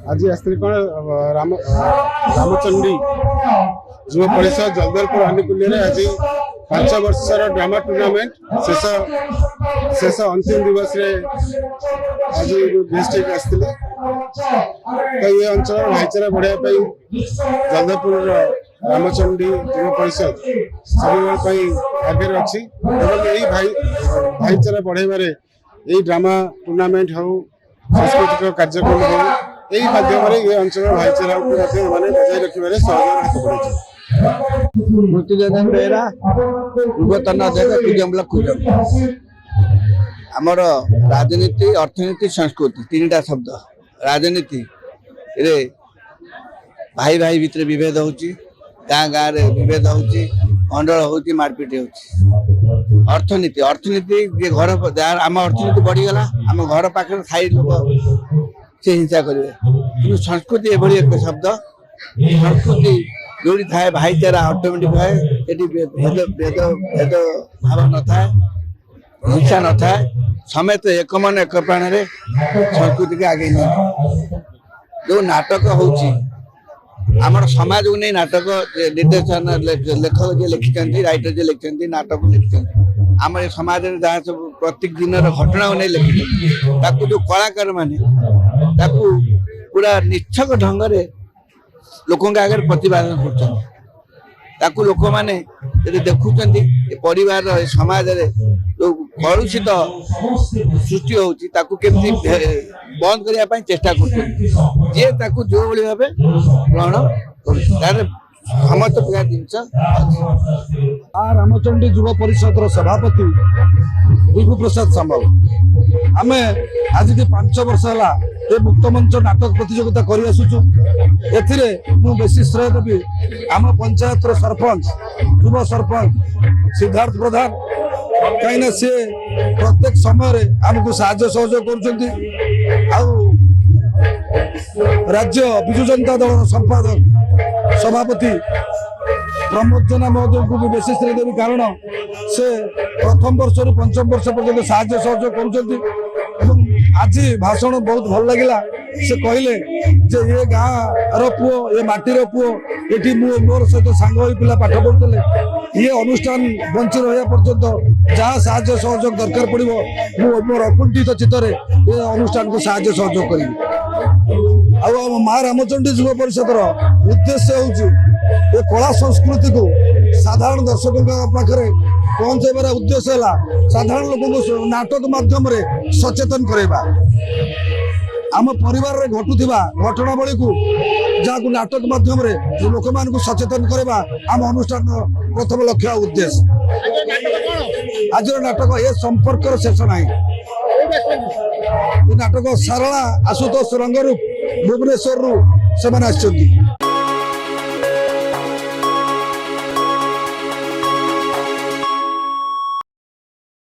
आज आसती कौन रामचंडी युवा परिषद जगदलपुर हनीपुल्य आज 5 वर्षर ड्रामा टूर्नामेंट शेष अंतिम दिवस रे आज गेस्ट आसते तो ये अंचल भाईचारा बढ़ाई जगदलपुर रामचंडी युवा परिषद सब आगे अच्छी भाईचारा बढ़ाइबारे यही ड्रामा टूर्नामेंट हो सांस्कृतिक कार्यक्रम हो यही माध्यम ये अंचल भाईचारा को बजाय रखिबारे सहयोग हाथ बढ़ाई मृत्युंजय बेहरा पूर्वतन अध्यक्ष कुजम कुजम आमर राजनीति अर्थनीति संस्कृति तीन टा शब्द राजनीति रे भाई भाई भितर विभेद होची गाँ गाँ रे विभेद होची अंडल होची मारपीट होची अर्थनीति अर्थनीति जे घर आम अर्थनीति बढ़ीगला आम घर पाखे खाई लोक से हिंसा करेंगे कि संस्कृति एभली एक शब्द संस्कृति जो थाए भाईचारा ऑटोमेटिक है ये भेद भेद भेद भाव न था हिंसा न था समेत एक मन एक प्राण संस्कृति के आगे नहीं जो नाटक होची आमर समाज को नहीं नाटक निर्देशन लेखक जे लिखिं राइटर जे लिखिं नाटक लिखिं आम समाज जहाँ सब प्रत्येक दिन घटना को नहीं लिखिं जो कलाकार माने पूरा निच्छक ढंग से लोकों के आगे प्रतिपादन कर लोक मैंने देखुं परिवार समाज जो कलुषित सृष्टि होमती बंद करने चेष्टा कर जो भाव ग्रहण कर समस्त प्रकार जिनस रामचंडी युवा परिषद सभापति विभु प्रसाद सामल आम आज 5 वर्ष है ये मुक्त मंच नाटक प्रतियोगिता कर आसुचु बेसी श्रेय देवी आम पंचायत सरपंच युवा सरपंच सिद्धार्थ प्रधान कहीं सी प्रत्येक समय आमको साहाय्य सहयोग कर राज्य विजु जनता दल संपादक सभापति प्रमोद जेना महोदय को भी बेसी श्रेय देवी कारण से प्रथम वर्ष रु 5म वर्ष पर्यटन साहाय्य सहयोग कर आज भाषण बहुत भल लगिला से कहले जे ये गाँ रो पुओ ये माटीर पुओ ये मोर सहित सांग होई पिला पाठ पढ़ुते ये अनुष्ठान बंची रहा पर्यंत जहाँ साहाय्य सहयोग दरकार पड़ो मोर अकुंठित चित्तर ये अनुष्ठान को साहाय्य सहयोग करी आ माँ रामचंडी युवा परिषद उद्देश्य हूँ ये कला संस्कृति को साधारण दर्शकों पाखे पहुंचाइबार उद्देश्य है साधारण लोक को नाटक माध्यम सचेतन करवा आम परिवार रे घटुवा घटनावली को जहाँ नाटक माध्यम लोक मान सचेतन करवा आम अनुष्ठान प्रथम लक्ष्य उद्देश्य आज नाटक ये संपर्क शेष ना नाटक सारला आशुतोष रंगरूप भुवनेश्वर से